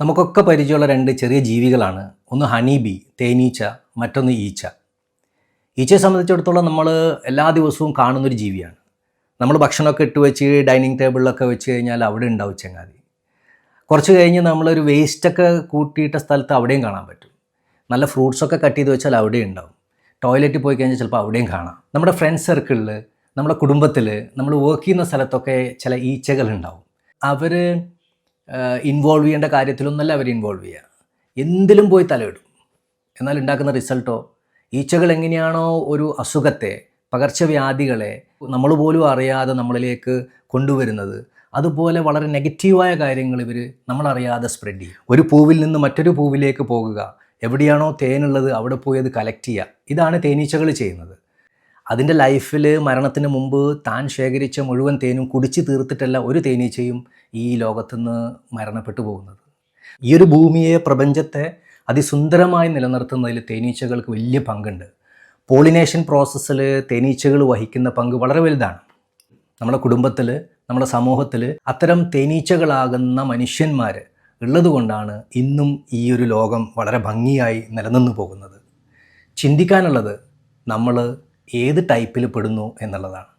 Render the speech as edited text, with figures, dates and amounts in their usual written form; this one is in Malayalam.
നമുക്കൊക്കെ പരിചയമുള്ള രണ്ട് ചെറിയ ജീവികളാണ്. ഒന്ന് ഹണി ബി, തേനീച്ച, മറ്റൊന്ന് ഈച്ച. ഈച്ചയെ സംബന്ധിച്ചിടത്തോളം നമ്മൾ എല്ലാ ദിവസവും കാണുന്നൊരു ജീവിയാണ്. നമ്മൾ ഭക്ഷണമൊക്കെ ഇട്ട് വെച്ച് ഡൈനിങ് ടേബിളിലൊക്കെ വെച്ച് കഴിഞ്ഞാൽ അവിടെ ഉണ്ടാവും ചങ്ങാതി. കുറച്ച് കഴിഞ്ഞ് നമ്മളൊരു വേസ്റ്റൊക്കെ കൂട്ടിയിട്ട സ്ഥലത്ത് അവിടെയും കാണാൻ പറ്റും. നല്ല ഫ്രൂട്ട്സൊക്കെ കട്ട് ചെയ്ത് വെച്ചാൽ അവിടെയും ഉണ്ടാവും. ടോയ്ലറ്റിൽ പോയി കഴിഞ്ഞാൽ ചിലപ്പോൾ അവിടെയും കാണാം. നമ്മുടെ ഫ്രണ്ട് സർക്കിളിൽ, നമ്മുടെ കുടുംബത്തിൽ, നമ്മൾ വർക്ക് ചെയ്യുന്ന സ്ഥലത്തൊക്കെ ചില ഈച്ചകളുണ്ടാവും. അവർ ഇൻവോൾവ് ചെയ്യേണ്ട കാര്യത്തിലൊന്നല്ല അവർ ഇൻവോൾവ് ചെയ്യുക, എന്തിലും പോയി തലയിടും. എന്നാൽ ഉണ്ടാക്കുന്ന റിസൾട്ടോ, ഈച്ചകൾ എങ്ങനെയാണോ ഒരു അസുഖത്തെ, പകർച്ചവ്യാധികളെ നമ്മൾ പോലും അറിയാതെ നമ്മളിലേക്ക് കൊണ്ടുവരുന്നത്, അതുപോലെ വളരെ നെഗറ്റീവായ കാര്യങ്ങൾ ഇവർ നമ്മളറിയാതെ സ്പ്രെഡ് ചെയ്യും. ഒരു പൂവിൽ നിന്ന് മറ്റൊരു പൂവിലേക്ക് പോകുക, എവിടെയാണോ തേനുള്ളത് അവിടെ പോയി അത് കളക്ട് ചെയ്യുക. ഇതാണ് തേനീച്ചകൾ ചെയ്യുന്നത്. അതിൻ്റെ ലൈഫിൽ മരണത്തിന് മുമ്പ് താൻ ശേഖരിച്ച മുഴുവൻ തേനും കുടിച്ച് തീർത്തിട്ടല്ല ഒരു തേനീച്ചയും ഈ ലോകത്തുനിന്ന് മരണപ്പെട്ടു പോകുന്നത്. ഈ ഒരു ഭൂമിയെ, പ്രപഞ്ചത്തെ അതിസുന്ദരമായി നിലനിർത്തുന്നതിൽ തേനീച്ചകൾക്ക് വലിയ പങ്കുണ്ട്. പോളിനേഷൻ പ്രോസസ്സിൽ തേനീച്ചകൾ വഹിക്കുന്ന പങ്ക് വളരെ വലുതാണ്. നമ്മുടെ കുടുംബത്തിൽ, നമ്മുടെ സമൂഹത്തിൽ അത്തരം തേനീച്ചകളാകുന്ന മനുഷ്യന്മാർ ഉള്ളതുകൊണ്ടാണ് ഇന്നും ഈ ഒരു ലോകം വളരെ ഭംഗിയായി നിലനിന്നു പോകുന്നത്. ചിന്തിക്കാനുള്ളത് നമ്മൾ ഏത് ടൈപ്പിൽ പെടുന്നു എന്നുള്ളതാണ്.